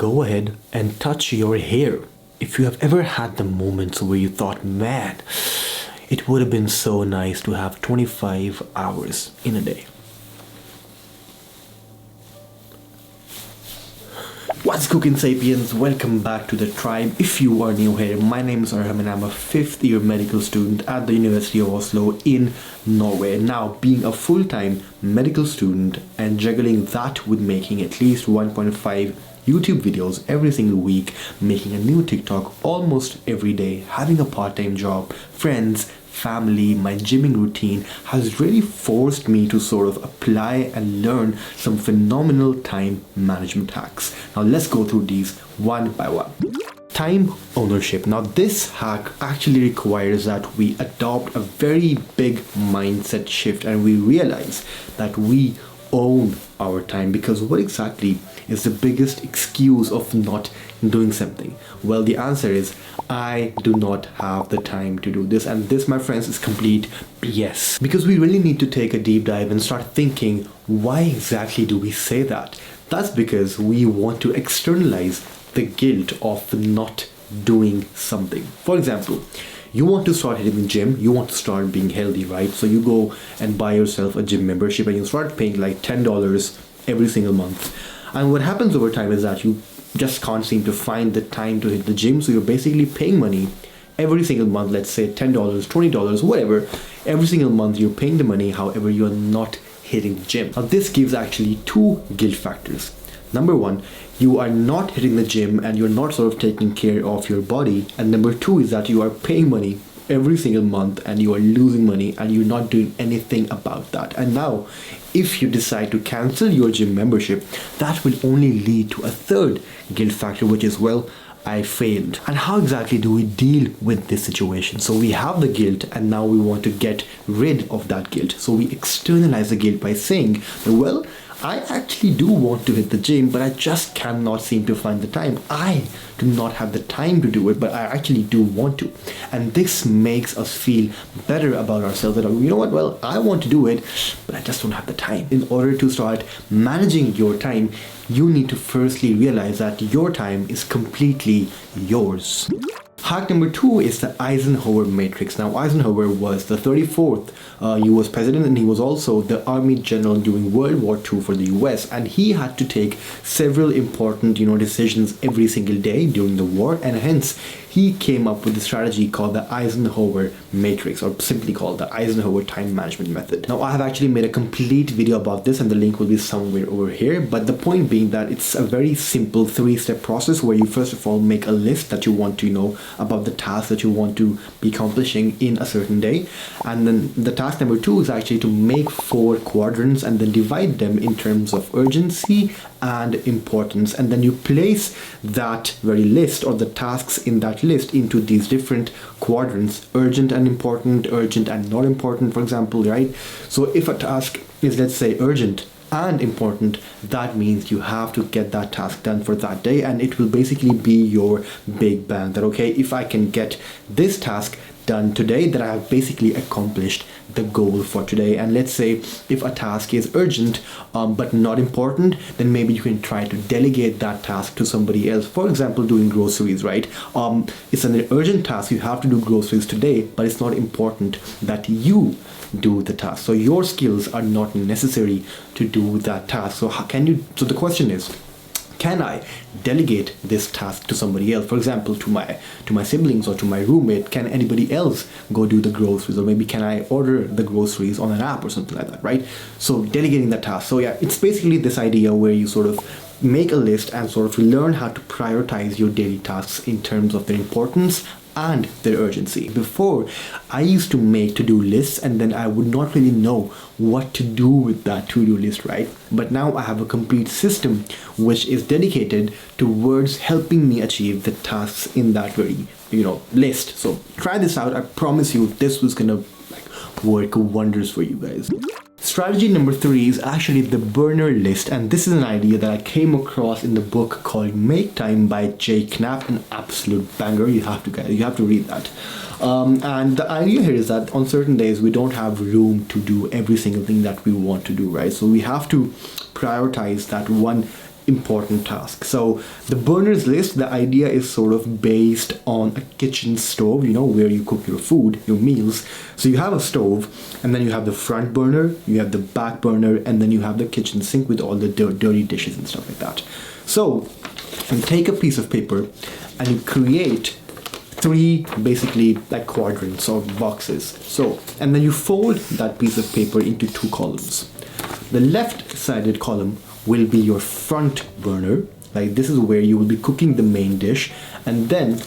go ahead and touch your hair. If you have ever had the moments where you thought, man, it would have been so nice to have 25 hours in a day. What's cooking, sapiens? Welcome back to the tribe. If you are new here, my name is Arham and I'm a 5th year medical student at the University of Oslo in Norway. Now, being a full-time medical student and juggling that with making at least 1.5 YouTube videos every single week, making a new TikTok almost every day, having a part-time job, friends, family, my gymming routine has really forced me to sort of apply and learn some phenomenal time management hacks. Now let's go through these one by one. Time ownership. Now this hack actually requires that we adopt a very big mindset shift and we realize that we own our time, because what exactly is the biggest excuse of not doing something? Well, the answer is I do not have the time to do this, and this, my friends, is complete BS. Because we really need to take a deep dive and start thinking, why exactly do we say that? That's because we want to externalize the guilt of not doing something. For example, you want to start hitting the gym, you want to start being healthy, right? So you go and buy yourself a gym membership and you start paying like $10 every single month. And what happens over time is that you just can't seem to find the time to hit the gym. So you're basically paying money every single month, let's say $10, $20, whatever. Every single month you're paying the money, however, you're not hitting the gym. Now this gives actually two guilt factors. Number one, you are not hitting the gym and you're not sort of taking care of your body. And number two is that you are paying money every single month and you are losing money and you're not doing anything about that. And now, if you decide to cancel your gym membership, that will only lead to a third guilt factor, which is, well, I failed. And how exactly do we deal with this situation? So we have the guilt and now we want to get rid of that guilt. So we externalize the guilt by saying, well, I actually do want to hit the gym, but I just cannot seem to find the time. I do not have the time to do it, but I actually do want to. And this makes us feel better about ourselves, that, you know what, well, I want to do it, but I just don't have the time. In order to start managing your time, you need to firstly realize that your time is completely yours. Hack number 2 is the Eisenhower matrix. Now, Eisenhower was the 34th US president, and he was also the army general during World War II for the US, and he had to take several important decisions every single day during the war, and hence he came up with a strategy called the Eisenhower matrix, or simply called the Eisenhower time management method. Now, I have actually made a complete video about this and the link will be somewhere over here, but the point being that it's a very simple 3-step process where you first of all make a list that you want to know about the task that you want to be accomplishing in a certain day, and then the task number 2 is actually to make 4 quadrants and then divide them in terms of urgency and importance, and then you place that very list or the tasks in that list into these different quadrants: urgent and important, urgent and not important, for example, right? So if a task is, let's say, urgent and important, that means you have to get that task done for that day, and it will basically be your big bang, that okay, if I can get this task done today, that I have basically accomplished the goal for today. And let's say if a task is urgent but not important, then maybe you can try to delegate that task to somebody else. For example, doing groceries, right? It's an urgent task, you have to do groceries today, but it's not important that you do the task. So your skills are not necessary to do that task. So how can you, so the question is, can I delegate this task to somebody else? For example, to my siblings or to my roommate. Can anybody else go do the groceries? Or maybe can I order the groceries on an app or something like that, right? So delegating the task. So yeah, it's basically this idea where you sort of make a list and sort of learn how to prioritize your daily tasks in terms of their importance and their urgency. Before, I used to make to-do lists and then I would not really know what to do with that to-do list, right? But now I have a complete system which is dedicated towards helping me achieve the tasks in that very, list. So try this out. I promise you this was gonna work wonders for you guys. Strategy number 3 is actually the burner list, and this is an idea that I came across in the book called Make Time by Jay Knapp, an absolute banger. You have to read that. And the idea here is that on certain days we don't have room to do every single thing that we want to do, right? So we have to prioritize that one important task. So the burners list, the idea is sort of based on a kitchen stove, where you cook your food, your meals. So you have a stove, and then you have the front burner, you have the back burner, and then you have the kitchen sink with all the dirty dishes and stuff like that. So you take a piece of paper and you create 3 basically like quadrants or boxes. So, and then you fold that piece of paper into 2 columns. The left-sided column will be your front burner, like this is where you will be cooking the main dish, and then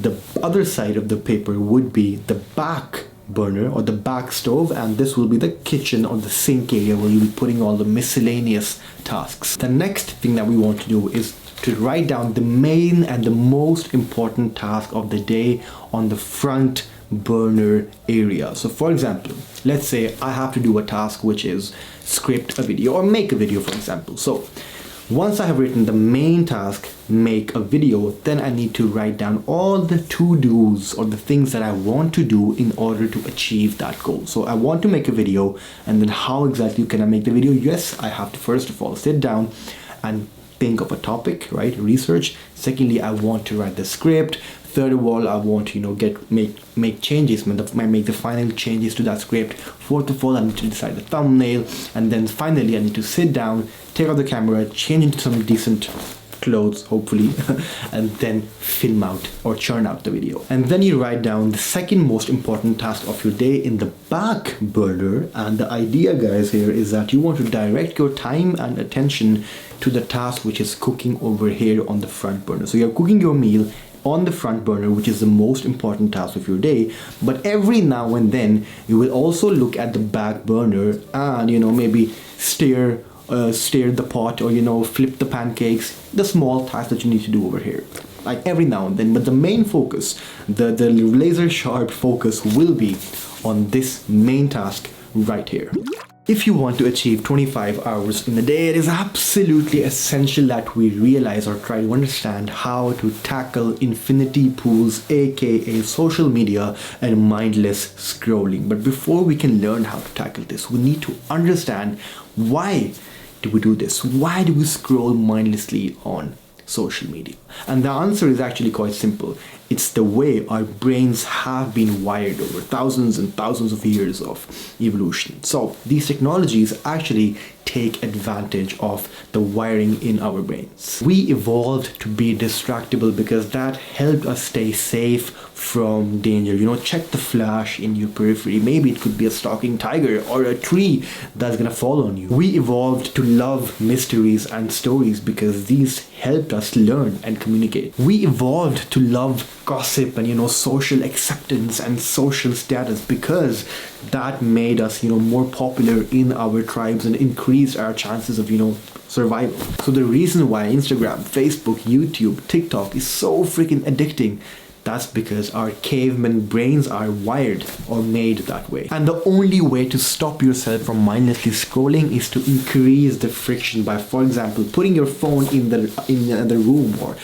the other side of the paper would be the back burner or the back stove, and this will be the kitchen or the sink area where you'll be putting all the miscellaneous tasks. The next thing that we want to do is to write down the main and the most important task of the day on the front burner area. So for example, let's say I have to do a task which is script a video or make a video, for example. So once I have written the main task, make a video, then I need to write down all the to-dos or the things that I want to do in order to achieve that goal. So I want to make a video, and then how exactly can I make the video? Yes, I have to first of all sit down and think of a topic, right? Research. Secondly, I want to write the script. Third of all, I want to make changes, make the final changes to that script. Fourth of all, I need to decide the thumbnail, and then finally I need to sit down, take out the camera, change into some decent clothes, hopefully, and then film out or churn out the video. And then you write down the second most important task of your day in the back burner. And the idea, guys, here is that you want to direct your time and attention to the task which is cooking over here on the front burner. So you're cooking your meal on the front burner, which is the most important task of your day, but every now and then you will also look at the back burner and maybe stir the pot, or flip the pancakes, the small task that you need to do over here, like every now and then. But the main focus, the laser sharp focus, will be on this main task right here. If you want to achieve 25 hours in a day, it is absolutely essential that we realize or try to understand how to tackle infinity pools, aka social media and mindless scrolling. But before we can learn how to tackle this, we need to understand, why do we do this? Why do we scroll mindlessly on social media? And the answer is actually quite simple. It's the way our brains have been wired over thousands and thousands of years of evolution. So these technologies actually take advantage of the wiring in our brains. We evolved to be distractible because that helped us stay safe from danger. Check the flash in your periphery. Maybe it could be a stalking tiger or a tree that's gonna fall on you. We evolved to love mysteries and stories because these helped us learn and communicate. We evolved to love gossip and social acceptance and social status because that made us more popular in our tribes and increased our chances of survival. So the reason why Instagram, Facebook, YouTube, TikTok is so freaking addicting, that's because our caveman brains are wired or made that way. And the only way to stop yourself from mindlessly scrolling is to increase the friction by, for example, putting your phone in the room, or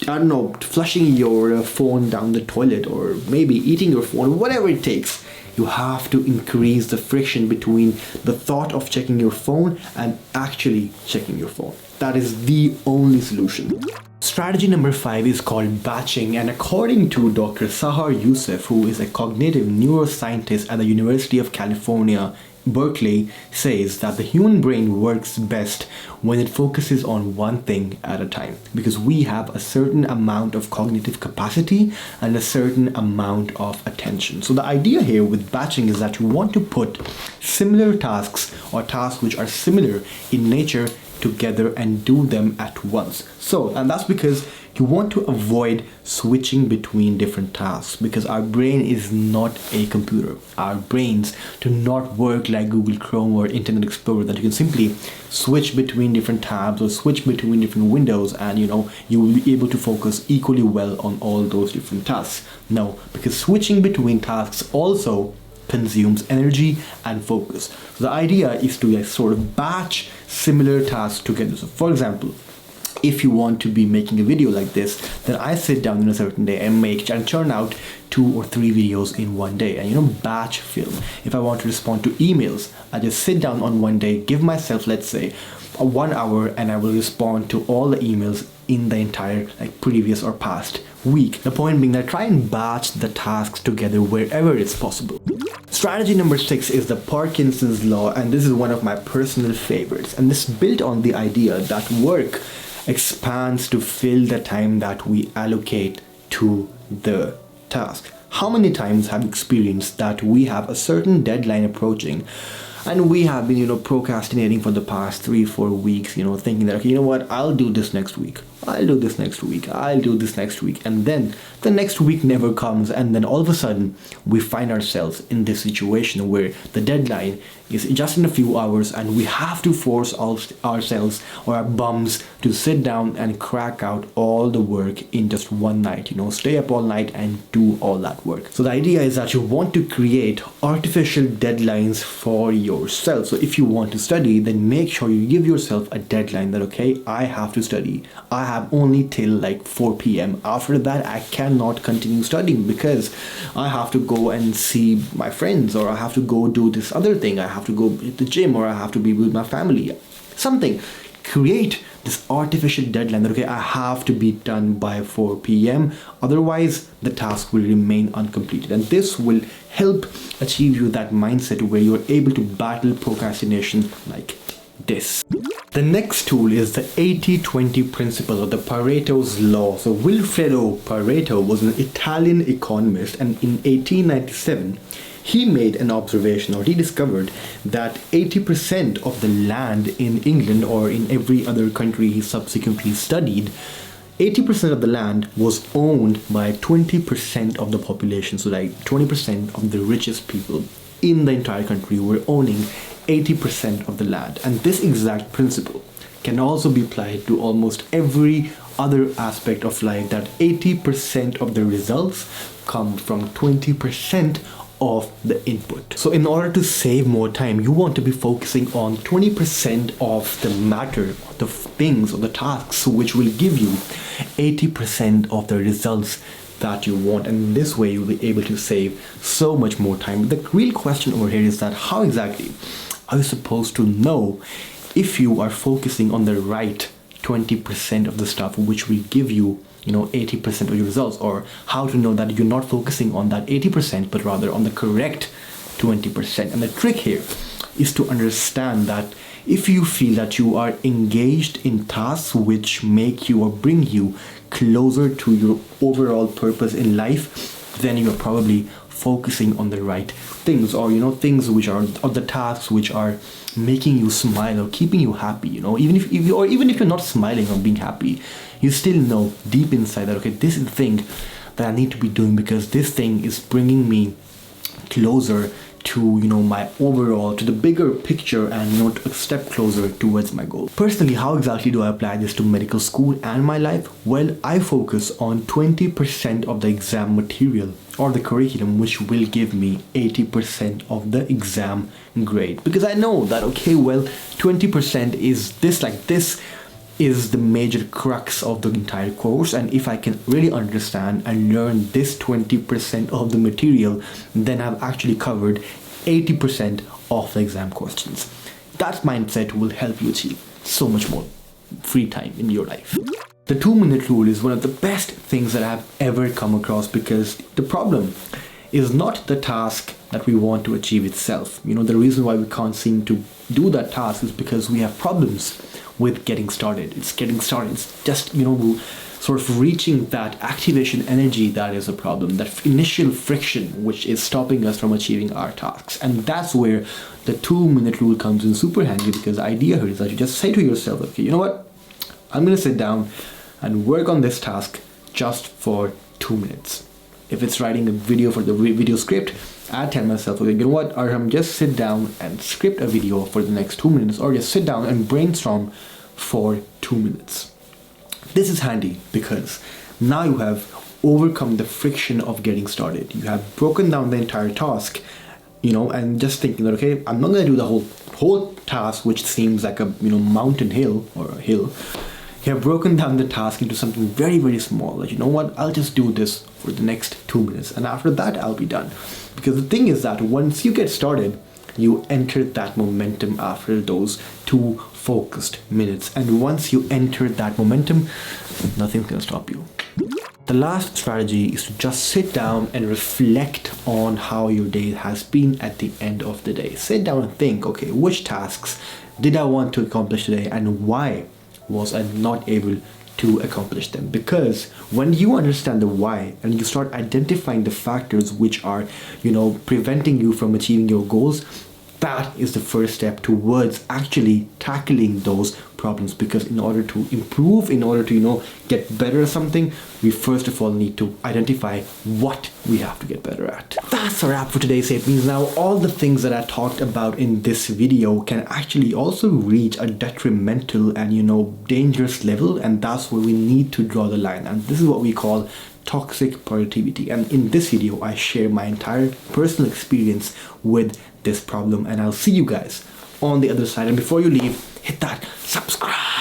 I don't know, flushing your phone down the toilet, or maybe eating your phone, whatever it takes. You have to increase the friction between the thought of checking your phone and actually checking your phone. That is the only solution. Strategy number 5 is called batching, and according to Dr. Sahar Youssef, who is a cognitive neuroscientist at the University of California, Berkeley, says that the human brain works best when it focuses on one thing at a time, because we have a certain amount of cognitive capacity and a certain amount of attention. So the idea here with batching is that you want to put similar tasks or tasks which are similar in nature together and do them at once. And that's because you want to avoid switching between different tasks, because our brain is not a computer. Our brains do not work like Google Chrome or Internet Explorer, that you can simply switch between different tabs or switch between different windows and you will be able to focus equally well on all those different tasks. No, because switching between tasks also consumes energy and focus. So the idea is to sort of batch similar tasks together. So for example, if you want to be making a video like this, then I sit down on a certain day and churn out 2 or 3 videos in one day and batch film. If I want to respond to emails, I just sit down on one day, give myself, let's say, 1 hour and I will respond to all the emails in the entire previous or past week. The point being that try and batch the tasks together wherever it's possible. Strategy number 6 is the Parkinson's law, and this is one of my personal favorites, and this is built on the idea that work expands to fill the time that we allocate to the task. How many times have you experienced that we have a certain deadline approaching and we have been, procrastinating for the past 3-4 weeks, thinking that, okay, you know what, I'll do this next week. I'll do this next week. I'll do this next week. And then the next week never comes. And then all of a sudden we find ourselves in this situation where the deadline is just in a few hours and we have to force ourselves or our bums to sit down and crack out all the work in just one night, stay up all night and do all that work. So the idea is that you want to create artificial deadlines for yourself. So if you want to study, then make sure you give yourself a deadline that, okay, I have to study. I have only till 4 p.m. After that, I cannot continue studying because I have to go and see my friends, or I have to go do this other thing. I have to go hit the gym, or I have to be with my family. Something. Create this artificial deadline that, okay, I have to be done by 4 p.m. Otherwise, the task will remain uncompleted. And this will help achieve you that mindset where you're able to battle procrastination like this. The next tool is the 80-20 principle, or the Pareto's law. So Vilfredo Pareto was an Italian economist, and in 1897 he made an observation, or he discovered that 80% of the land in England, or in every other country he subsequently studied, 80% of the land was owned by 20% of the population. So 20% of the richest people in the entire country were owning 80% of the land. And this exact principle can also be applied to almost every other aspect of life, that 80% of the results come from 20% of the input. So in order to save more time, you want to be focusing on 20% of the matter, the things or the tasks which will give you 80% of the results that you want, and this way you'll be able to save so much more time. The real question over here is that how exactly are you supposed to know if you are focusing on the right 20% of the stuff which will give you 80% of your results, or how to know that you're not focusing on that 80% but rather on the correct 20%. And the trick here is to understand that if you feel that you are engaged in tasks which make you or bring you closer to your overall purpose in life, then you are probably focusing on the right things, or things which are, or the tasks which are making you smile or keeping you happy. Even if you're not smiling or being happy, you still know deep inside that, okay, this is the thing that I need to be doing because this thing is bringing me closer to my overall, to the bigger picture, and a step closer towards my goal. Personally, how exactly do I apply this to medical school and my life? Well, I focus on 20% of the exam material or the curriculum which will give me 80% of the exam grade, because I know that, okay, well, 20% is this is the major crux of the entire course, and if I can really understand and learn this 20% of the material, then I've actually covered 80% of the exam questions. That mindset will help you achieve so much more free time in your life. The 2-minute rule is one of the best things that I've ever come across, because the problem is not the task that we want to achieve itself. The reason why we can't seem to do that task is because we have problems with getting started. It's just, sort of reaching that activation energy that is a problem, that initial friction which is stopping us from achieving our tasks. And that's where the 2-minute rule comes in super handy, because the idea here is that you just say to yourself, okay, you know what? I'm going to sit down and work on this task just for 2 minutes. If it's writing a video for the video script, I tell myself, okay, you know what, Arham, just sit down and script a video for the next 2 minutes, or just sit down and brainstorm for 2 minutes. This is handy because now you have overcome the friction of getting started. You have broken down the entire task, and just thinking that, okay, I'm not going to do the whole task, which seems like a mountain hill or a hill. You have broken down the task into something very, very small. Like, you know what, I'll just do this for the next 2 minutes, and after that I'll be done. Because the thing is that once you get started, you enter that momentum after those 2 focused minutes. And once you enter that momentum, nothing's gonna stop you. The last strategy is to just sit down and reflect on how your day has been at the end of the day. Sit down and think, okay, which tasks did I want to accomplish today and why was I not able to accomplish them? Because when you understand the why and you start identifying the factors which are, preventing you from achieving your goals, that is the first step towards actually tackling those problems. Because in order to improve, in order to get better at something, we first of all need to identify what we have to get better at. That's a wrap for today's Sapiens. Now, all the things that I talked about in this video can actually also reach a detrimental and dangerous level, and that's where we need to draw the line. And this is what we call toxic productivity. And in this video, I share my entire personal experience with this problem, and I'll see you guys on the other side. And before you leave, hit that subscribe